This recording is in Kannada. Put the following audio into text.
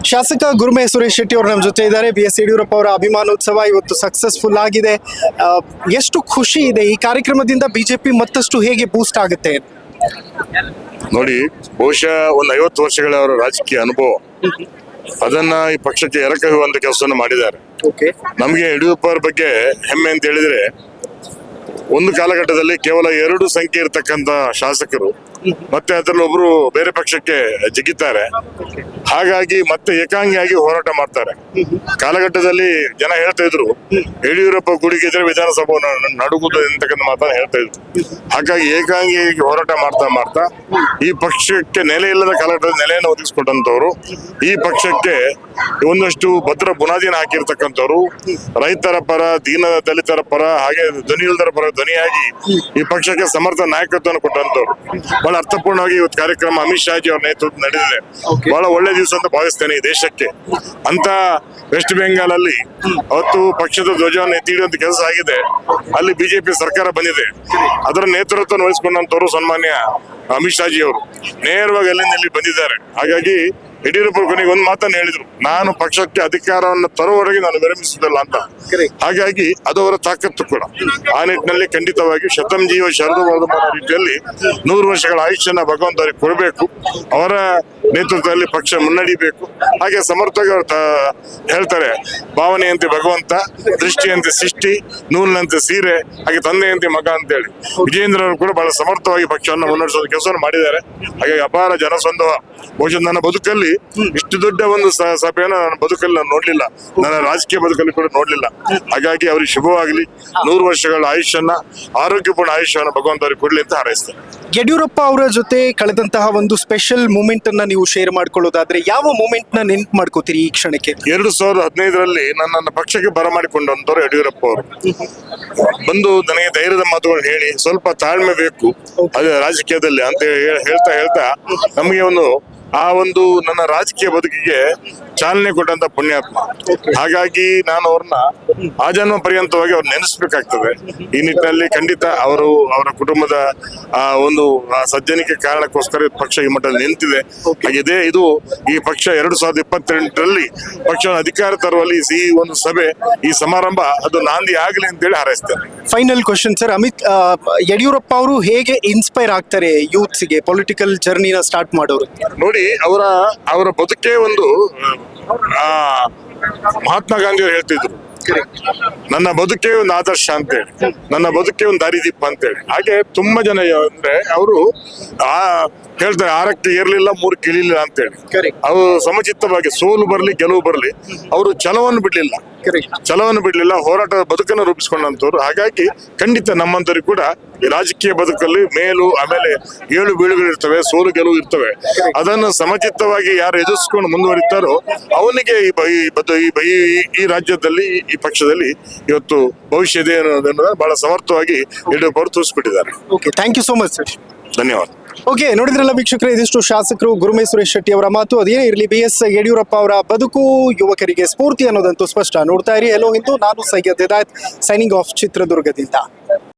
ಶಾಸಕ ಗುರುಮೆ ಸುರೇಶ್ ಶೆಟ್ಟಿ ಅವರು ನಮ್ಮ ಜೊತೆ ಇದ್ದಾರೆ. BS ಯಡಿಯೂರಪ್ಪ ಅವರ ಅಭಿಮಾನೋತ್ಸವ ಇವತ್ತು ಸಕ್ಸಸ್ಫುಲ್ ಆಗಿದೆ. ಎಷ್ಟು ಖುಷಿ ಇದೆ ಈ ಕಾರ್ಯಕ್ರಮದಿಂದ? ಬಿಜೆಪಿ ಮತ್ತಷ್ಟು ಹೇಗೆ ಬೂಸ್ಟ್ ಆಗುತ್ತೆ? ನೋಡಿ, ಬಹುಶಃ ಒಂದು 50 ವರ್ಷಗಳ ಅವರ ರಾಜಕೀಯ ಅನುಭವ ಅದನ್ನ ಈ ಪಕ್ಷಕ್ಕೆ ಎರಕುವಂತ ಕೆಲಸವನ್ನು ಮಾಡಿದ್ದಾರೆ. ನಮಗೆ ಯಡಿಯೂರಪ್ಪ ಅವರ ಬಗ್ಗೆ ಹೆಮ್ಮೆ ಅಂತ ಹೇಳಿದ್ರೆ, ಒಂದು ಕಾಲಘಟ್ಟದಲ್ಲಿ ಕೇವಲ 2 ಸಂಖ್ಯೆ ಇರತಕ್ಕಂತ ಶಾಸಕರು ಮತ್ತೆ ಅದರಲ್ಲಿ ಒಬ್ರು ಬೇರೆ ಪಕ್ಷಕ್ಕೆ ಜಿಗಿತಾರೆ. ಹಾಗಾಗಿ ಮತ್ತೆ ಏಕಾಂಗಿಯಾಗಿ ಹೋರಾಟ ಮಾಡ್ತಾರೆ. ಕಾಲಘಟ್ಟದಲ್ಲಿ ಜನ ಹೇಳ್ತಾ ಇದ್ರು, ಯಡಿಯೂರಪ್ಪ ಗುಡಿಗಿದ್ರೆ ವಿಧಾನಸಭೆಯನ್ನು ನಡುಗುದು ಅಂತಕ್ಕಂಥ ಮಾತನ್ನ ಹೇಳ್ತಾ ಇದ್ರು. ಹಾಗಾಗಿ ಏಕಾಂಗಿಯಾಗಿ ಹೋರಾಟ ಮಾಡ್ತಾ ಈ ಪಕ್ಷಕ್ಕೆ ನೆಲೆ ಇಲ್ಲದ ಕಾಲಘಟ್ಟದಲ್ಲಿ ನೆಲೆಯನ್ನು ಒದಗಿಸಿಕೊಟ್ಟಂತವ್ರು, ಈ ಪಕ್ಷಕ್ಕೆ ಒಂದಷ್ಟು ಭದ್ರ ಬುನಾದಿಯನ್ನು ಹಾಕಿರ್ತಕ್ಕಂಥವ್ರು, ರೈತರ ಪರ, ದೀನ ದಲಿತರ ಪರ, ಹಾಗೆ ಧ್ವನಿಯಿಲ್ಲದರ ಪರ ಧ್ವನಿಯಾಗಿ ಈ ಪಕ್ಷಕ್ಕೆ ಸಮರ್ಥ ನಾಯಕತ್ವವನ್ನು ಕೊಟ್ಟಂತವ್ರು. ಬಹಳ ಅರ್ಥಪೂರ್ಣವಾಗಿ ಇವತ್ತು ಕಾರ್ಯಕ್ರಮ ಅಮಿತ್ ಶಾಜಿ ಅವರ ನೇತೃತ್ವ ನಡೆದಿದೆ. ಬಹಳ ಒಳ್ಳೆ ದಿವಸ ಅಂತ ಭಾವಿಸ್ತೇನೆ ಈ ದೇಶಕ್ಕೆ. ಅಂತ ವೆಸ್ಟ್ ಬೆಂಗಾಲ್ ಅಲ್ಲಿ ಅವತ್ತು ಪಕ್ಷದ ಧ್ವಜವನ್ನು ಎತ್ತಿಡುವಂತ ಕೆಲಸ ಆಗಿದೆ. ಅಲ್ಲಿ ಬಿಜೆಪಿ ಸರ್ಕಾರ ಬಂದಿದೆ. ಅದರ ನೇತೃತ್ವ ವಹಿಸಿಕೊಂಡಂತವರು ಸನ್ಮಾನ್ಯ ಅಮಿತ್ ಶಾಜಿ ಅವರು ನೇರವಾಗಿ ಅಲ್ಲಿಂದ ಇಲ್ಲಿ ಬಂದಿದ್ದಾರೆ. ಹಾಗಾಗಿ ಯಡಿಯೂರಪ್ಪ ಕೊನೆಗೆ ಒಂದು ಮಾತನ್ನು ಹೇಳಿದ್ರು, ನಾನು ಪಕ್ಷಕ್ಕೆ ಅಧಿಕಾರವನ್ನು ತರುವವರೆಗೆ ನಾನು ವಿರಮಿಸುವುದಿಲ್ಲ ಅಂತ. ಹಾಗಾಗಿ ಅದು ಅವರ ತಾಕತ್ತು ಕೂಡ. ಆ ನಿಟ್ಟಿನಲ್ಲಿ ಖಂಡಿತವಾಗಿ ಶತಂ ಜೀವ ಶರದು ರೀತಿಯಲ್ಲಿ 100 ವರ್ಷಗಳ ಆಯುಷ್ಯನ ಭಗವಂತರಿಗೆ ಕೊಡಬೇಕು. ಅವರ ನೇತೃತ್ವದಲ್ಲಿ ಪಕ್ಷ ಮುನ್ನಡಿಬೇಕು. ಹಾಗೆ ಸಮರ್ಥವಾಗಿ ಅವರು ಹೇಳ್ತಾರೆ, ಭಾವನೆಯಂತೆ ಭಗವಂತ, ದೃಷ್ಟಿಯಂತೆ ಸೃಷ್ಟಿ, ನೂಲಿನಂತೆ ಸೀರೆ, ಹಾಗೆ ತಂದೆಯಂತೆ ಮಗ ಅಂತೇಳಿ ವಿಜೇಂದ್ರ ಅವರು ಕೂಡ ಬಹಳ ಸಮರ್ಥವಾಗಿ ಪಕ್ಷವನ್ನು ಮುನ್ನಡೆಸುವ ಕೆಲಸವನ್ನು ಮಾಡಿದ್ದಾರೆ. ಹಾಗಾಗಿ ಅಪಾರ ಜನಸಂದೋಹ. ಬಹುಶಃ ನನ್ನ ಬದುಕಲ್ಲಿ ಇಷ್ಟು ದೊಡ್ಡ ಒಂದು ಸಭೆಯನ್ನು ನನ್ನ ಬದುಕಲ್ಲಿ ನಾನು ನೋಡ್ಲಿಲ್ಲ, ನನ್ನ ರಾಜಕೀಯ ಬದುಕಲ್ಲಿ ಕೂಡ ನೋಡ್ಲಿಲ್ಲ. ಹಾಗಾಗಿ ಅವ್ರಿಗೆ ಶುಭವಾಗಲಿ. 100 ವರ್ಷಗಳ ಆಯುಷ್ಯನ್ನ, ಆರೋಗ್ಯಪೂರ್ಣ ಆಯುಷ್ಯವನ್ನು ಭಗವಂತ ಅವ್ರಿಗೆ ಕೊಡ್ಲಿ ಅಂತ ಹಾರೈಸ್ತೇನೆ. ಯಡಿಯೂರಪ್ಪ ಅವರ ಜೊತೆ ಕಳೆದಂತಹ ಒಂದು ಸ್ಪೆಷಲ್ ಮೂಮೆಂಟ್ ಅನ್ನ ನೀವು ಶೇರ್ ಮಾಡ್ಕೊಳ್ಳೋದಾದ್ರೆ ಯಾವ ಮೂಮೆಂಟ್ ನ ನೆನ್ಪು ಮಾಡ್ಕೋತೀರಿ ಈ ಕ್ಷಣಕ್ಕೆ? 2015ರಲ್ಲಿ ನನ್ನನ್ನು ಪಕ್ಷಕ್ಕೆ ಬರಮಾಡಿಕೊಂಡಂತವ್ರು ಯಡಿಯೂರಪ್ಪ ಅವರು. ಬಂದು ನನಗೆ ಧೈರ್ಯದ ಮಾತುಗಳನ್ನು ಹೇಳಿ, ಸ್ವಲ್ಪ ತಾಳ್ಮೆ ಬೇಕು ಅದೇ ರಾಜಕೀಯದಲ್ಲಿ ಅಂತ ಹೇಳ್ತಾ ನಮಗೆ ಒಂದು ನನ್ನ ರಾಜಕೀಯ ಬದುಕಿಗೆ ಚಾಲನೆ ಕೊಟ್ಟಂತ ಪುಣ್ಯಾತ್ಮ. ಹಾಗಾಗಿ ನಾನು ಅವ್ರನ್ನ ಆಜನ್ಮ ಪರ್ಯಂತವಾಗಿ ಅವ್ರು ನೆನೆಸ್ಬೇಕಾಗ್ತದೆ. ಈ ನಿಟ್ಟಿನಲ್ಲಿ ಖಂಡಿತ ಅವರ ಕುಟುಂಬದ ಒಂದು ಸಜ್ಜನಿಕೆ ಕಾರಣಕ್ಕೋಸ್ಕರ ಪಕ್ಷ ಈ ಮಟ್ಟದಲ್ಲಿ ನಿಂತಿದೆ. ಹಾಗಿದೆ ಇದು ಈ ಪಕ್ಷ 2028ರಲ್ಲಿ ಪಕ್ಷವನ್ನು ಅಧಿಕಾರ ತರುವಲ್ಲಿ ಈ ಒಂದು ಸಭೆ, ಈ ಸಮಾರಂಭ ಅದು ನಾಂದಿ ಆಗಲಿ ಅಂತೇಳಿ ಹಾರೈಸ್ತೇನೆ. ಫೈನಲ್ ಕ್ವಶನ್ ಸರ್, ಯಡಿಯೂರಪ್ಪ ಅವರು ಹೇಗೆ ಇನ್ಸ್ಪೈರ್ ಆಗ್ತಾರೆ ಯೂತ್ಸ್ಗೆ ಪೊಲಿಟಿಕಲ್ ಜರ್ನಿನ ಸ್ಟಾರ್ಟ್ ಮಾಡೋರು? ನೋಡಿ, ಅವರ ಬದುಕೇ ಒಂದು ಮಹಾತ್ಮ ಗಾಂಧಿ ಅವರು ಹೇಳ್ತಿದ್ರು, ನನ್ನ ಬದುಕೇ ಒಂದು ಆದರ್ಶ ಅಂತೇಳಿ, ನನ್ನ ಬದುಕೇ ಒಂದು ದಾರಿದೀಪ ಅಂತೇಳಿ. ಹಾಗೆ ತುಂಬಾ ಜನ ಅಂದ್ರೆ ಅವರು ಹೇಳ್ತಾರೆ, 6ಕ್ಕೆ ಏರ್ಲಿಲ್ಲ 3ಕ್ಕೆ ಇಳಿಲಿಲ್ಲ ಅಂತೇಳಿ. ಅವರು ಸಮಚಿತ್ತವಾಗಿ ಸೋಲು ಬರ್ಲಿ ಗೆಲುವು ಬರ್ಲಿ ಅವರು ಛಲವನ್ನು ಬಿಡ್ಲಿಲ್ಲ, ಹೋರಾಟದ ಬದುಕನ್ನು ರೂಪಿಸಿಕೊಂಡಂತವ್ರು. ಹಾಗಾಗಿ ಖಂಡಿತ ನಮ್ಮಂತವ್ರಿಗೆ ಕೂಡ ಈ ರಾಜಕೀಯ ಬದುಕಲ್ಲಿ ಮೇಲು ಆಮೇಲೆ ಏಳು ಬೀಳುಗಳು ಇರ್ತವೆ, ಸೋಲು ಗೆಲುವು ಇರ್ತವೆ. ಅದನ್ನು ಸಮಚಿತ್ತವಾಗಿ ಯಾರು ಎದುರಿಸ್ಕೊಂಡು ಮುಂದುವರಿತಾರೋ ಅವನಿಗೆ ಈ ರಾಜ್ಯದಲ್ಲಿ, ಈ ಪಕ್ಷದಲ್ಲಿ ಇವತ್ತು ಭವಿಷ್ಯ ಇದೆ ಅನ್ನೋದನ್ನ ಬಹಳ ಸಮರ್ಥವಾಗಿ ಯಡಿಯೂರಪ್ಪ ಅವರು ತೋರಿಸ್ಬಿಟ್ಟಿದ್ದಾರೆ. Thank you so much sir. ಧನ್ಯವಾದ. ನೋಡಿದ್ರಲ್ಲ ವೀಕ್ಷಕರೇ, ಇದಿಷ್ಟು ಶಾಸಕರು ಗುರುಮೆ ಸುರೇಶ್ ಶೆಟ್ಟಿ ಅವರ ಮಾತು. ಅದೇನೇ ಇರಲಿ, BS ಯಡಿಯೂರಪ್ಪ ಅವರ ಬದುಕು ಯುವಕರಿಗೆ ಸ್ಫೂರ್ತಿ ಅನ್ನೋದಂತೂ ಸ್ಪಷ್ಟ. ನೋಡ್ತಾ ಇರಿ ಎಲ್ಲೋ ಹಿಂದೂ. ನಾನು ಸೈಯದ್ ಹಿದಾಯತ್, ಸೈನಿಂಗ್ ಆಫ್, ಚಿತ್ರದುರ್ಗದಿಂದ.